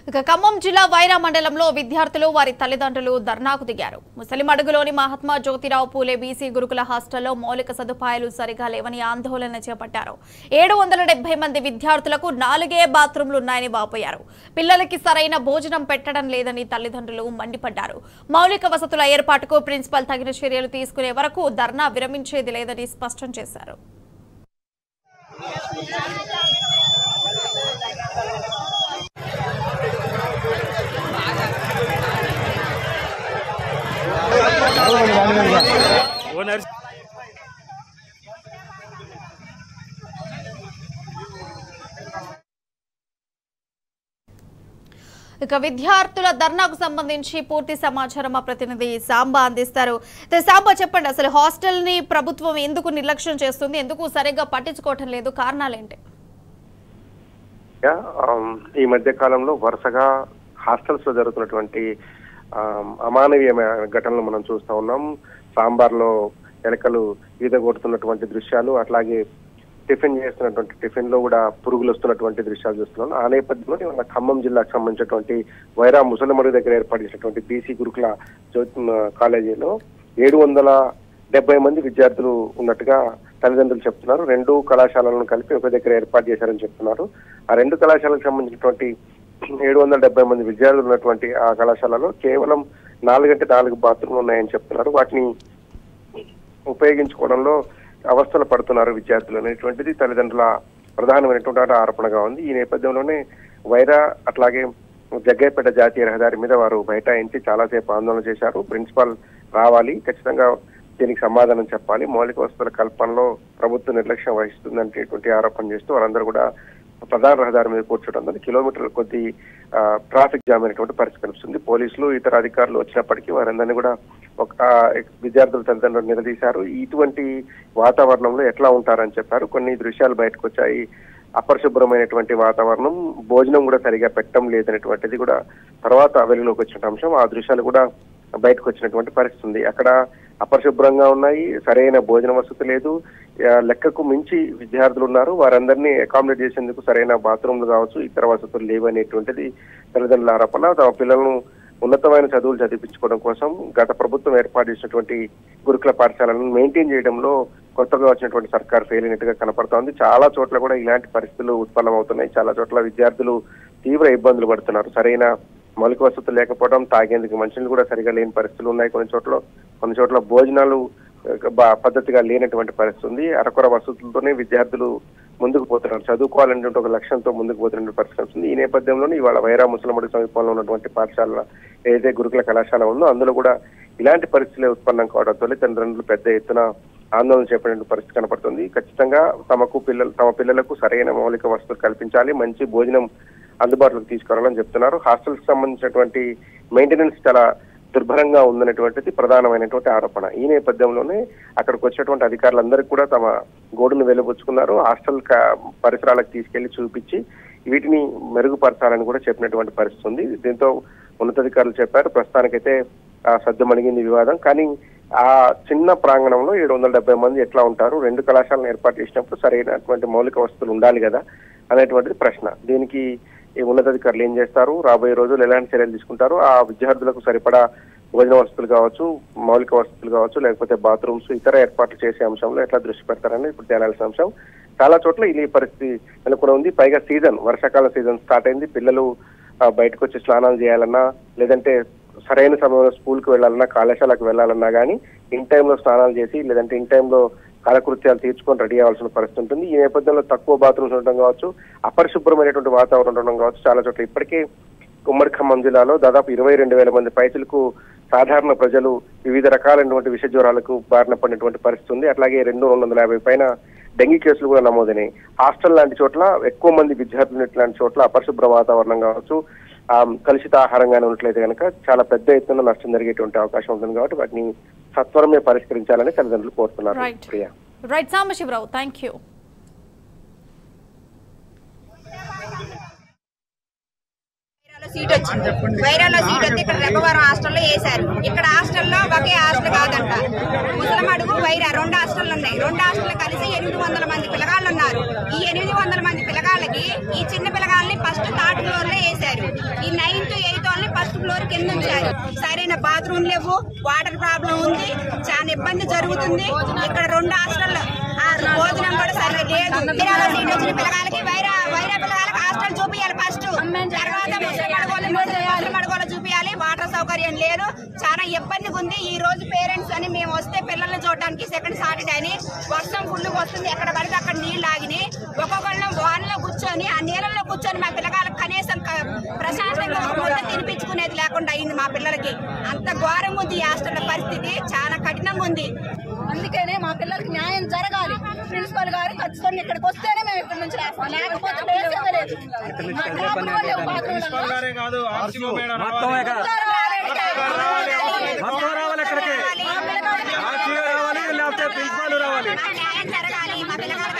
ఇక ఖమ్మం జిల్లా వైరా మండలంలో విద్యార్థులు వారి తల్లిదండ్రులు ధర్నాకు దిగారు. ముసలిమడుగులోని మహాత్మా జ్యోతిరావు పూలే బీసీ గురుకుల హాస్టల్లో మౌలిక సదుపాయాలు సరిగా లేవని ఆందోళన చేపట్టారు. 770 మంది విద్యార్థులకు 4 బాత్రూంలు ఉన్నాయని వాపోయారు. పిల్లలకి సరైన భోజనం పెట్టడం లేదని తల్లిదండ్రులు మండిపడ్డారు. మౌలిక వసతుల ఏర్పాటుకు ప్రిన్సిపల్ తగిన చర్యలు తీసుకునే వరకు ధర్నా విరమించేది లేదని స్పష్టం చేశారు. ఇక విద్యార్థుల ధర్నాకు సంబంధించి పూర్తి సమాచారం మా ప్రతినిధి సాంబా అందిస్తారు. సాంబా, చెప్పండి, అసలు హాస్టల్ ని ప్రభుత్వం ఎందుకు నిర్లక్ష్యం చేస్తుంది, ఎందుకు సరిగ్గా పట్టించుకోవటం లేదు, కారణాలేంటి? ఈ మధ్య కాలంలో వరుసగా హాస్టల్స్ లో జరుగుతున్నటువంటి అమానవీయమైన ఘటనలు మనం చూస్తా ఉన్నాం. సాంబార్లో ఎలకలు ఈద కొడుతున్నటువంటి దృశ్యాలు, అట్లాగే టిఫిన్ చేస్తున్నటువంటి టిఫిన్ లో కూడా పురుగులు వస్తున్నటువంటి దృశ్యాలు చూస్తున్నాం. ఆ నేపథ్యంలో మన ఖమ్మం జిల్లాకు సంబంధించినటువంటి వైరా ముసలిమడుగు దగ్గర ఏర్పాటు చేసినటువంటి బీసీ గురుకుల కాలేజీలో 770 మంది విద్యార్థులు ఉన్నట్టుగా తల్లిదండ్రులు చెప్తున్నారు. 2 కళాశాలను కలిపి ఒక దగ్గర ఏర్పాటు చేశారని చెప్తున్నారు. ఆ 2 కళాశాలకు సంబంధించినటువంటి 770 మంది విద్యార్థులు ఉన్నటువంటి ఆ కళాశాలలో కేవలం 4 బాత్రూమ్లు ఉన్నాయని చెప్తున్నారు. వాటిని ఉపయోగించుకోవడంలో అవస్థలు పడుతున్నారు విద్యార్థులు అనేటువంటిది తల్లిదండ్రుల ప్రధానమైనటువంటి ఆరోపణగా ఉంది. ఈ నేపథ్యంలోనే వైరా అట్లాగే జగ్గయ్యపేట జాతీయ రహదారి మీద వారు బైఠాయించి చాలాసేపు ఆందోళన చేశారు. ప్రిన్సిపాల్ రావాలి, ఖచ్చితంగా దీనికి సమాధానం చెప్పాలి, మౌలిక వసతుల కల్పనలో ప్రభుత్వం నిర్లక్ష్యం వహిస్తుందనేటువంటి ఆరోపణ చేస్తూ వారందరూ కూడా ప్రధాన రహదారి మీద కూర్చోవడం కిలోమీటర్ల కొద్ది ట్రాఫిక్ జామ్ అయినటువంటి పరిస్థితి కనిపిస్తుంది. పోలీసులు ఇతర అధికారులు వచ్చినప్పటికీ వారందరినీ కూడా ఒక విద్యార్థుల తల్లిదండ్రులు నిలదీశారు. ఇటువంటి వాతావరణంలో ఎట్లా ఉంటారని చెప్పారు. కొన్ని దృశ్యాలు బయటకు వచ్చాయి. అపరిశుభ్రమైనటువంటి వాతావరణం, భోజనం కూడా సరిగా పెట్టడం లేదనేటువంటిది కూడా తర్వాత వెలుగులోకి వచ్చిన అంశం. ఆ దృశ్యాలు కూడా బయటకు వచ్చినటువంటి పరిస్థితి ఉంది. అక్కడ అపరిశుభ్రంగా ఉన్నాయి, సరైన భోజన వసతి లేదు, లెక్కకు మించి విద్యార్థులు ఉన్నారు. వారందరినీ అకామిడేట్ చేసేందుకు సరైన బాత్రూమ్లు కావచ్చు, ఇతర వసతులు లేవనేటువంటిది తల్లిదండ్రుల ఆరోపణ. తమ పిల్లలను ఉన్నతమైన చదువులు చదివించుకోవడం కోసం గత ప్రభుత్వం ఏర్పాటు చేసినటువంటి గురుకుల పాఠశాలను మెయింటైన్ చేయడంలో కొత్తగా వచ్చినటువంటి సర్కార్ ఫెయిల్ అయినట్టుగా కనపడుతోంది. చాలా చోట్ల కూడా ఇలాంటి పరిస్థితులు ఉత్పన్నమవుతున్నాయి. చాలా చోట్ల విద్యార్థులు తీవ్ర ఇబ్బందులు పడుతున్నారు. సరైన మౌలిక వసతులు లేకపోవడం, తాగేందుకు మనుషులు కూడా సరిగా లేని పరిస్థితులు ఉన్నాయి. కొన్ని చోట్ల భోజనాలు పద్ధతిగా లేనటువంటి పరిస్థితి ఉంది. అరకొర వసతులతోనే విద్యార్థులు ముందుకు పోతున్నారు. చదువుకోవాలంటే ఒక లక్ష్యంతో ముందుకు పోతున్న పరిస్థితి వస్తుంది. ఈ నేపథ్యంలోనే ఇవాళ వైరా ముసలిమడుగు సమీపంలో ఉన్నటువంటి పాఠశాల ఏదైతే గురుకుల కళాశాల ఉందో అందులో కూడా ఇలాంటి పరిస్థితులే ఉత్పన్నం కావడంతో తల్లిదండ్రులు పెద్ద ఎత్తున ఆందోళన చేపట్టిన పరిస్థితి కనపడుతుంది. ఖచ్చితంగా తమ పిల్లలకు సరైన మౌలిక వసతులు కల్పించాలి, మంచి భోజనం అందుబాటులోకి తీసుకురావాలని చెప్తున్నారు. హాస్టల్స్ సంబంధించినటువంటి మెయింటెనెన్స్ చాలా దుర్భరంగా ఉందనేటువంటిది ప్రధానమైనటువంటి ఆరోపణ. ఈ నేపథ్యంలోనే అక్కడికి వచ్చినటువంటి అధికారులందరికీ కూడా తమ గోడును వెలుబుచ్చుకున్నారు. హాస్టల్ పరిసరాలకు తీసుకెళ్లి చూపించి వీటిని మెరుగుపరచాలని కూడా చెప్పినటువంటి పరిస్థితి ఉంది. దీంతో ఉన్నతాధికారులు చెప్పారు. ప్రస్తుతానికైతే సద్దుమణిగింది వివాదం. కానీ ఆ చిన్న ప్రాంగణంలో 770 మంది ఎట్లా ఉంటారు, 2 కళాశాలను ఏర్పాటు చేసినప్పుడు సరైనటువంటి మౌలిక వసతులు ఉండాలి కదా అనేటువంటిది ప్రశ్న. దీనికి ఈ ఉన్నతాధికారులు ఏం చేస్తారు, రాబోయే రోజులు ఎలాంటి చర్యలు తీసుకుంటారు, ఆ విద్యార్థులకు సరిపడా భోజన వసతులు కావచ్చు, మౌలిక వసతులు కావచ్చు, లేకపోతే బాత్రూమ్స్ ఇతర ఏర్పాట్లు చేసే అంశంలో ఎట్లా దృష్టి పెడతారని ఇప్పుడు తేలాల్సిన అంశం. చాలా చోట్ల ఈ పరిస్థితి నెలకొని ఉంది. పైగా వర్షాకాల సీజన్ స్టార్ట్ అయింది. పిల్లలు బయటకు వచ్చి స్నానాలు చేయాలన్నా, లేదంటే సరైన సమయంలో స్కూల్కి వెళ్ళాలన్నా, కళాశాలకు వెళ్ళాలన్నా కానీ ఇన్ టైంలో స్నానాలు చేసి, లేదంటే ఇన్ టైంలో కాలకృత్యాలు తీర్చుకొని రెడీ అవ్వాల్సిన పరిస్థితి ఉంటుంది. ఈ నేపథ్యంలో తక్కువ బాత్రూమ్స్ ఉండడం కావచ్చు, అపరిశుభ్రమైనటువంటి వాతావరణం ఉండడం కావచ్చు, చాలా చోట్ల ఇప్పటికే ఉమ్మడి ఖమ్మం జిల్లాలో దాదాపు 22,000 మంది పైసలకు సాధారణ ప్రజలు వివిధ రకాలైనటువంటి విష జ్వరాలకు బారిన పడినటువంటి పరిస్థితి ఉంది. అట్లాగే 250 పైన డెంగీ కేసులు కూడా నమోదైనాయి. హాస్టల్ లాంటి చోట్ల ఎక్కువ మంది విద్యార్థులు ఇట్లాంటి చోట్ల అపరిశుభ్ర వాతావరణం కావచ్చు, కలుషిత ఆహారంగానే ఉన్నట్లయితే కనుక చాలా పెద్ద ఎత్తున నష్టం జరిగేటువంటి అవకాశం ఉంటుంది. కాబట్టి వాటిని సత్వరమే పరిష్కరించాలని తల్లిదండ్రులు కోరుతున్నారు. Right Sambasivarao, thank you. Seat వచ్చింది. వైరాలో సీట్ వస్తే ఇక్కడ రెబ్బవరం హాస్టల్లో వేశారు. ఇక్కడ హాస్టల్లో ఒకే హాస్టల్ కాదంట, ముసలమడుగు వైరా 2 హాస్టల్ ఉన్నాయి. 2 హాస్టల్ కలిసి 800 మంది పిల్లగాళ్ళు ఉన్నారు. ఈ 800 మంది పిల్లగాళ్ళకి ఈ చిన్న పిల్లగాళ్ళని ఫస్ట్ థర్డ్ ఫ్లోర్ లో వేశారు. ఈ కింద ఉంచారు. సరైన బాత్రూమ్ లేవు, వాటర్ ప్రాబ్లం ఉంది, చాలా ఇబ్బంది జరుగుతుంది. ఇక్కడ 2 హాస్టల్లో భోజనం కూడా సరే లేదు. వైరాలో సీట్ వచ్చిన పిల్లగాలకి వైరా పిల్లగాలకి హాస్టల్ చూపించాలి ఫస్ట్, తర్వాత ముసలి మడుగోలు చూపించాలి. వాటర్ సౌకర్యం లేదు, చాలా ఇబ్బందిగా ఉంది. ఈ రోజు పేరెంట్స్ అని మేము వస్తే పిల్లల్ని చూడడానికి సెకండ్ సాటర్డే అని వర్షం ఫుల్ వస్తుంది, ఎక్కడ పడితే అక్కడ నీళ్లు ఆగినాయి. ఒక్కొక్కళ్ళం వానలో కూర్చొని ఆ నీళ్ళలో కూర్చొని మా పిల్లగాళ్ళకి కనీసం ప్రశాంతంగా ముద్ద తినిపించుకునేది లేకుండా అయింది మా పిల్లలకి. అంత ఘోరంగా ఉంది ఈ హాస్టల్ పరిస్థితి, చాలా కఠినంగా ఉంది. అందుకనే మా పిల్లలకి న్యాయం జరగాలి. ప్రిన్సిపల్ గారు ఖచ్చితంగా ఇక్కడికి వస్తేనే మేము ఇక్కడ నుంచి రాస్తాం, లేకపోతే వేసేదే లేదు. న్యాయం జరగాలి మా పిల్లగాళ్ళకి.